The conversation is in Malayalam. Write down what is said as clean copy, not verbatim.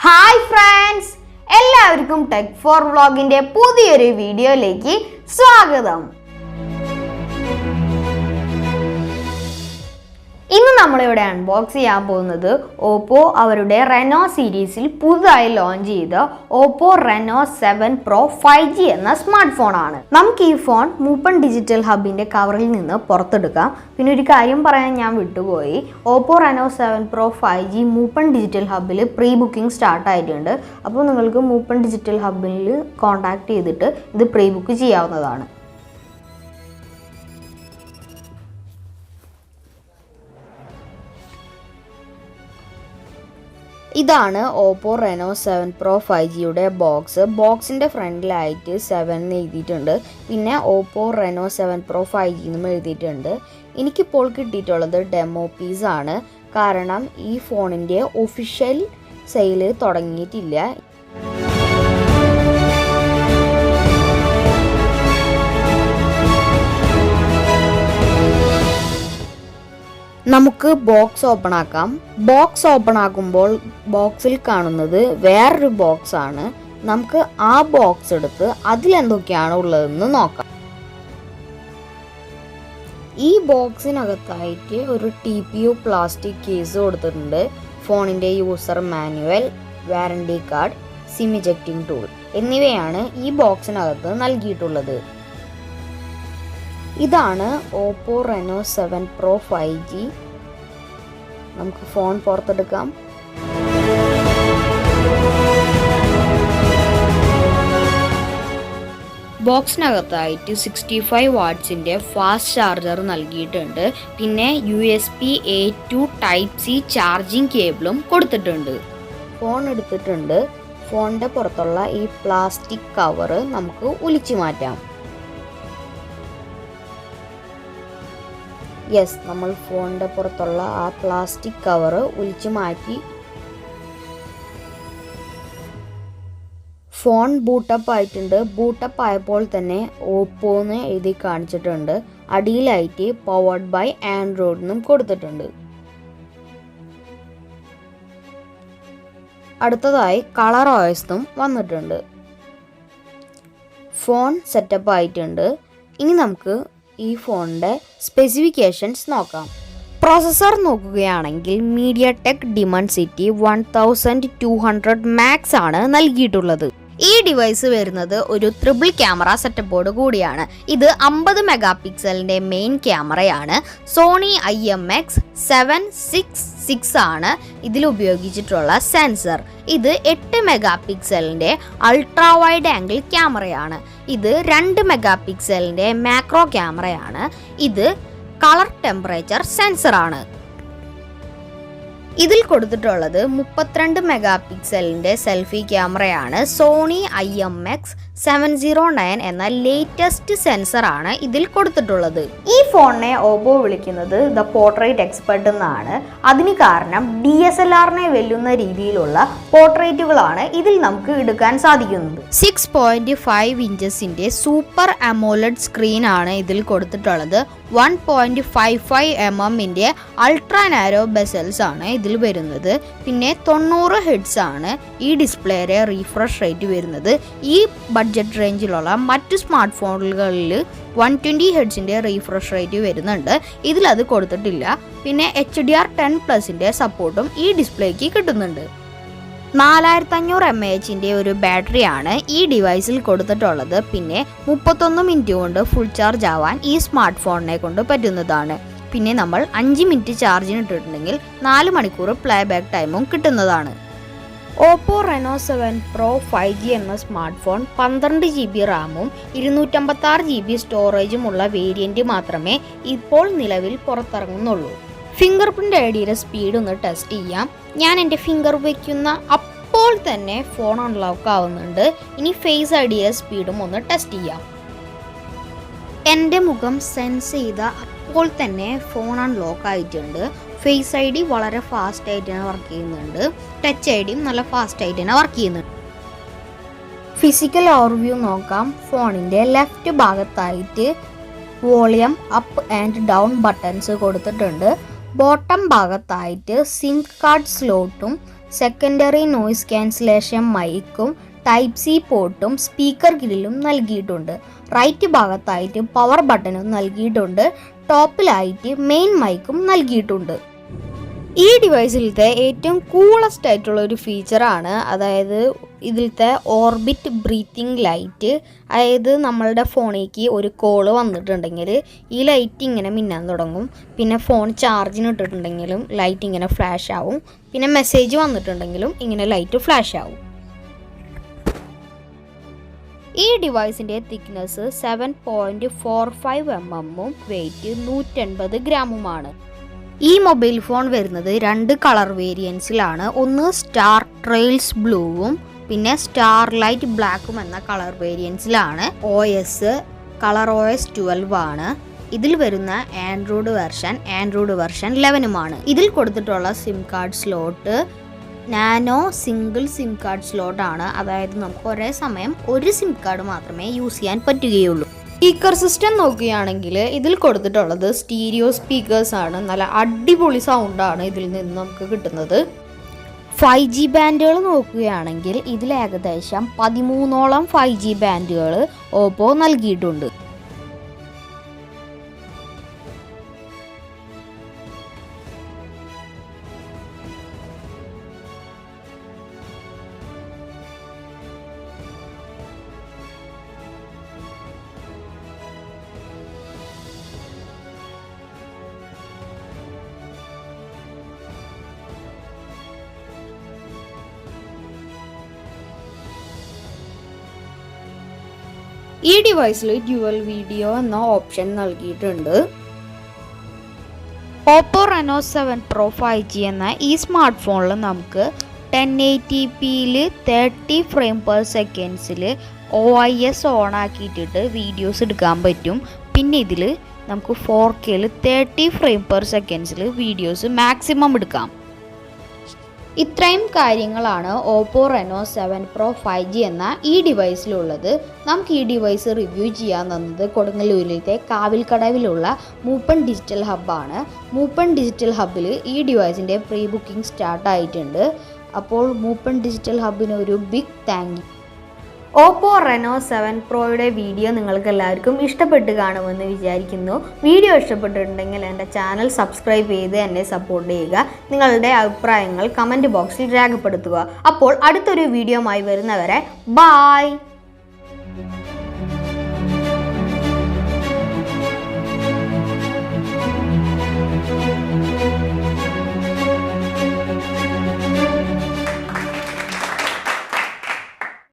ഹായ് ഫ്രണ്ട്സ്, എല്ലാവർക്കും ടെക് ഫോർ വ്ളോഗിൻ്റെ പുതിയൊരു വീഡിയോയിലേക്ക് സ്വാഗതം. ഇന്ന് നമ്മളിവിടെ അൺബോക്സ് ചെയ്യാൻ പോകുന്നത് ഓപ്പോ അവരുടെ റെനോ സീരീസിൽ പുതുതായി ലോഞ്ച് ചെയ്ത ഓപ്പോ Reno7 Pro 5G എന്ന സ്മാർട്ട് ഫോണാണ്. നമുക്ക് ഈ ഫോൺ മൂപ്പൺ ഡിജിറ്റൽ ഹബിൻ്റെ കവറിൽ നിന്ന് പുറത്തെടുക്കാം. പിന്നെ ഒരു കാര്യം പറയാൻ ഞാൻ വിട്ടുപോയി, Oppo Reno7 Pro 5G Moopan digital ഹബിൽ പ്രീ ബുക്കിംഗ് സ്റ്റാർട്ട് ആയിട്ടുണ്ട്. അപ്പോൾ നിങ്ങൾക്ക് മൂപ്പൺ ഡിജിറ്റൽ ഹബിൽ കോൺടാക്ട് ചെയ്തിട്ട് ഇത് പ്രീ ബുക്ക് ചെയ്യാവുന്നതാണ്. ഇതാണ് ഓപ്പോ Reno7 Pro 5Gയുടെ ബോക്സിൻ്റെ ഫ്രണ്ടിലായിട്ട് 7 എന്ന് എഴുതിയിട്ടുണ്ട്. പിന്നെ ഓപ്പോ Reno7 Pro 5G എന്നും എഴുതിയിട്ടുണ്ട്. എനിക്കിപ്പോൾ കിട്ടിയിട്ടുള്ളത് ഡെമോ പീസാണ്, കാരണം ഈ ഫോണിൻ്റെ ഒഫീഷ്യൽ സെയിൽ തുടങ്ങിയിട്ടില്ല. നമുക്ക് ബോക്സ് ഓപ്പൺ ആക്കാം. ബോക്സ് ഓപ്പൺ ആക്കുമ്പോൾ ബോക്സിൽ കാണുന്നത് വേറൊരു ബോക്സ് ആണ്. നമുക്ക് ആ ബോക്സ് എടുത്ത് അതിലെന്തൊക്കെയാണ് ഉള്ളതെന്ന് നോക്കാം. ഈ ബോക്സിനകത്തായിട്ട് ഒരു TPU പ്ലാസ്റ്റിക് കേസ് കൊടുത്തിട്ടുണ്ട്. ഫോണിൻ്റെ user manual, warranty card, sim ejecting tool എന്നിവയാണ് ഈ ബോക്സിനകത്ത് നൽകിയിട്ടുള്ളത്. ഇതാണ് ഓപ്പോ Reno7 Pro 5G. നമുക്ക് ഫോൺ പുറത്തെടുക്കാം. ബോക്സിനകത്തായിട്ട് 65 വാട്ട്സിൻ്റെ ഫാസ്റ്റ് ചാർജർ നൽകിയിട്ടുണ്ട്. പിന്നെ USB A to Type C charging കേബിളും കൊടുത്തിട്ടുണ്ട്. ഫോൺ എടുത്തിട്ടുണ്ട്. ഫോണിൻ്റെ പുറത്തുള്ള ഈ പ്ലാസ്റ്റിക് കവറ് നമുക്ക് ഒലിച്ചു മാറ്റാം. നമ്മൾ ഫോണിൻ്റെ പുറത്തുള്ള ആ പ്ലാസ്റ്റിക് കവറ് ഒലിച്ചു മാറ്റി. ഫോൺ ബൂട്ടപ്പ് ആയിട്ടുണ്ട്. ബൂട്ടപ്പ് ആയപ്പോൾ തന്നെ ഓപ്പോ എന്ന് എഴുതി കാണിച്ചിട്ടുണ്ട്. അടിയിലായിട്ട് പവർഡ് ബൈ ആൻഡ്രോയിഡ് എന്നും കൊടുത്തിട്ടുണ്ട്. അടുത്തതായി കളർ OSും വന്നിട്ടുണ്ട്. ഫോൺ സെറ്റപ്പ് ആയിട്ടുണ്ട്. ഇനി നമുക്ക് ഈ ഫോണിൻ്റെ സ്പെസിഫിക്കേഷൻസ് നോക്കാം. പ്രോസസ്സർ നോക്കുകയാണെങ്കിൽ MediaTek Dimensity 1200 Max ആണ് നൽകിയിട്ടുള്ളത്. ഈ ഡിവൈസ് വരുന്നത് ഒരു ട്രിപ്പിൾ ക്യാമറ സെറ്റപ്പോട് കൂടിയാണ്. ഇത് 50 മെഗാ പിക്സലിൻ്റെ മെയിൻ ക്യാമറയാണ്. സോണി IMX766 ആണ് ഇതിൽ ഉപയോഗിച്ചിട്ടുള്ള സെൻസർ. ഇത് 8 മെഗാ പിക്സലിൻ്റെ അൾട്രാ വൈഡ് ആംഗിൾ ക്യാമറയാണ്. ഇത് 2 മെഗാ പിക്സലിൻ്റെ മാക്രോ ക്യാമറയാണ്. ഇത് കളർ ടെമ്പറേച്ചർ സെൻസറാണ്. ഇതിൽ കൊടുത്തിട്ടുള്ളത് 32 മെഗാ പിക്സലിൻ്റെ സെൽഫി ക്യാമറയാണ്. സോണി IMX709 എന്ന ലേറ്റസ്റ്റ് സെൻസറാണ് ഇതിൽ കൊടുത്തിട്ടുള്ളത്. ഈ ഫോണിനെ ഓപ്പോ വിളിക്കുന്നത് ദ പോർട്രേറ്റ് എക്സ്പെർട്ട് എന്നാണ്. അതിന് കാരണം DSLRനെ വെല്ലുന്ന രീതിയിലുള്ള പോർട്രേറ്റുകളാണ് ഇതിൽ നമുക്ക് എടുക്കാൻ സാധിക്കുന്നത്. 6.5 ഇഞ്ചസിൻ്റെ സൂപ്പർ AMOLED സ്ക്രീൻ ആണ് ഇതിൽ കൊടുത്തിട്ടുള്ളത്. 1.55 mm Ultra-Narrow Bezel⁶ ആണ് ഇതിൽ വരുന്നത്. പിന്നെ 90 Hz ആണ് ഈ ഡിസ്പ്ലേയുടെ റീഫ്രഷ് റേറ്റ് വരുന്നത്. ഈ ബഡ്ജറ്റ് റേഞ്ചിലുള്ള മറ്റു സ്മാർട്ട് ഫോണുകളിൽ 120 Hzൻ്റെ റീഫ്രഷ് റേറ്റ് വരുന്നുണ്ട്. ഇതിലത് കൊടുത്തിട്ടില്ല. പിന്നെ HDR10+ൻ്റെ സപ്പോർട്ടും ഈ ഡിസ്പ്ലേക്ക് കിട്ടുന്നുണ്ട്. 4500 mAhൻ്റെ ഒരു ബാറ്ററിയാണ് ഈ ഡിവൈസിൽ കൊടുത്തിട്ടുള്ളത്. പിന്നെ 31 മിനിറ്റ് കൊണ്ട് ഫുൾ ചാർജ് ആവാൻ ഈ സ്മാർട്ട് ഫോണിനെ കൊണ്ട് പറ്റുന്നതാണ്. പിന്നെ നമ്മൾ 5 മിനിറ്റ് ചാർജിന് ഇട്ടിട്ടുണ്ടെങ്കിൽ 4 മണിക്കൂർ പ്ലേ ബാക്ക് ടൈമും കിട്ടുന്നതാണ്. ഓപ്പോ Reno7 Pro 5G എന്ന സ്മാർട്ട് ഫോൺ 12 GB റാമും 256 GB സ്റ്റോറേജും ഉള്ള വേരിയൻറ്റ് മാത്രമേ ഇപ്പോൾ നിലവിൽ പുറത്തിറങ്ങുന്നുള്ളൂ. ഫിംഗർ പ്രിൻ്റ് ഐഡിയുടെ സ്പീഡ് ഒന്ന് ടെസ്റ്റ് ചെയ്യാം. ഞാൻ എൻ്റെ ഫിംഗർ വയ്ക്കുന്ന അപ്പോൾ തന്നെ ഫോൺ അൺലോക്ക് ആവുന്നുണ്ട്. ഇനി ഫേസ് ഐഡിയുടെ സ്പീഡും ഒന്ന് ടെസ്റ്റ് ചെയ്യാം. എൻ്റെ മുഖം സെൻസ് ചെയ്ത അപ്പോൾ തന്നെ ഫോൺ അൺലോക്ക് ആയിട്ടുണ്ട്. ഫേസ് ID വളരെ ഫാസ്റ്റ് ആയിട്ട് തന്നെ വർക്ക് ചെയ്യുന്നുണ്ട്. ടച്ച് IDയും നല്ല ഫാസ്റ്റ് ആയിട്ട് തന്നെ വർക്ക് ചെയ്യുന്നുണ്ട്. ഫിസിക്കൽ ഓവർവ്യൂ നോക്കാം. ഫോണിൻ്റെ ലെഫ്റ്റ് ഭാഗത്തായിട്ട് volume up and down buttons കൊടുത്തിട്ടുണ്ട്. ബോട്ടം ഭാഗത്തായിട്ട് സിം കാർഡ് സ്ലോട്ടും സെക്കൻഡറി നോയിസ് ക്യാൻസലേഷൻ മൈക്കും ടൈപ്പ് സി പോർട്ടും സ്പീക്കർ ഗ്രില്ലും നൽകിയിട്ടുണ്ട്. റൈറ്റ് ഭാഗത്തായിട്ട് പവർ ബട്ടണും നൽകിയിട്ടുണ്ട്. ടോപ്പിലായിട്ട് മെയിൻ മൈക്കും നൽകിയിട്ടുണ്ട്. ഈ ഡിവൈസിലത്തെ ഏറ്റവും കൂളസ്റ്റ് ആയിട്ടുള്ള ഒരു ഫീച്ചറാണ്, അതായത് ഇതിലത്തെ ഓർബിറ്റ് ബ്രീത്തിങ് ലൈറ്റ്. അതായത് നമ്മളുടെ ഫോണിലേക്ക് ഒരു കോള് വന്നിട്ടുണ്ടെങ്കിൽ ഈ ലൈറ്റ് ഇങ്ങനെ മിന്നാൻ തുടങ്ങും. പിന്നെ ഫോൺ ചാർജിന് ഇട്ടിട്ടുണ്ടെങ്കിലും ലൈറ്റ് ഇങ്ങനെ ഫ്ലാഷ് ആവും. പിന്നെ മെസ്സേജ് വന്നിട്ടുണ്ടെങ്കിലും ഇങ്ങനെ ലൈറ്റ് ഫ്ലാഷ് ആവും. ഈ ഡിവൈസിൻ്റെ തിക്നെസ് 7.45 mm വെയ്റ്റ് 180 ഗ്രാമുമാണ്. ഈ മൊബൈൽ ഫോൺ വരുന്നത് 2 കളർ വേരിയൻസിലാണ്. ഒന്ന് സ്റ്റാർ ട്രെയിൽസ് ബ്ലൂവും പിന്നെ സ്റ്റാർലൈറ്റ് ബ്ലാക്കും എന്ന കളർ വേരിയൻസിലാണ്. OS കളർ OS 12 ആണ്. ഇതിൽ വരുന്ന ആൻഡ്രോയിഡ് വെർഷൻ 11 ഇതിൽ കൊടുത്തിട്ടുള്ള sim card slot nano single sim card സ്ലോട്ടാണ്. അതായത് നമുക്ക് ഒരേ സമയം ഒരു സിം കാർഡ് മാത്രമേ യൂസ് ചെയ്യാൻ പറ്റുകയുള്ളൂ. സ്പീക്കർ സിസ്റ്റം നോക്കുകയാണെങ്കിൽ ഇതിൽ കൊടുത്തിട്ടുള്ളത് സ്റ്റീരിയോ സ്പീക്കേഴ്സ് ആണ്. നല്ല അടിപൊളി സൗണ്ടാണ് ഇതിൽ നിന്ന് നമുക്ക് കിട്ടുന്നത്. 5G ബാൻഡുകൾ നോക്കുകയാണെങ്കിൽ ഇതിൽ ഏകദേശം 13ഓളം 5G ബാൻഡുകൾ ഓപ്പോ നൽകിയിട്ടുണ്ട്. ഈ ഡിവൈസിൽ ഡ്യുവൽ വീഡിയോ എന്ന ഓപ്ഷൻ നൽകിയിട്ടുണ്ട്. OPPO Reno7 Pro 5G എന്ന ഈ സ്മാർട്ട് ഫോണിൽ നമുക്ക് 1080pയിൽ 30 ഫ്രെയിം പെർ സെക്കൻഡ്സിൽ OIS ഓൺ ആക്കിയിട്ടിട്ട് വീഡിയോസ് എടുക്കാൻ പറ്റും. പിന്നെ ഇതിൽ നമുക്ക് 4Kയിൽ 30 ഫ്രെയിം പെർ സെക്കൻഡ്സിൽ വീഡിയോസ് മാക്സിമം എടുക്കാം. ഇത്രയും കാര്യങ്ങളാണ് OPPO Reno7 Pro 5G എന്ന ഈ ഡിവൈസിലുള്ളത്. നമുക്ക് ഈ ഡിവൈസ് റിവ്യൂ ചെയ്യാൻ തന്നത് കൊടുങ്ങല്ലൂരിലത്തെ കാവിൽക്കടവിലുള്ള മൂപ്പൻ ഡിജിറ്റൽ ഹബ്ബാണ്. മൂപ്പൻ ഡിജിറ്റൽ ഹബ്ബിൽ ഈ ഡിവൈസിൻ്റെ പ്രീ ബുക്കിംഗ് സ്റ്റാർട്ടായിട്ടുണ്ട്. അപ്പോൾ മൂപ്പൻ ഡിജിറ്റൽ ഹബ്ബിന് ഒരു big thank you. OPPO Reno7 Proയുടെ വീഡിയോ നിങ്ങൾക്ക് എല്ലാവർക്കും ഇഷ്ടപ്പെട്ട് കാണുമെന്ന് വിചാരിക്കുന്നു. വീഡിയോ ഇഷ്ടപ്പെട്ടിട്ടുണ്ടെങ്കിൽ എൻ്റെ ചാനൽ സബ്സ്ക്രൈബ് ചെയ്ത് എന്നെ സപ്പോർട്ട് ചെയ്യുക. നിങ്ങളുടെ അഭിപ്രായങ്ങൾ കമൻറ്റ് ബോക്സിൽ രേഖപ്പെടുത്തുക. അപ്പോൾ അടുത്തൊരു വീഡിയോയുമായി വരുന്നവരെ ബൈ.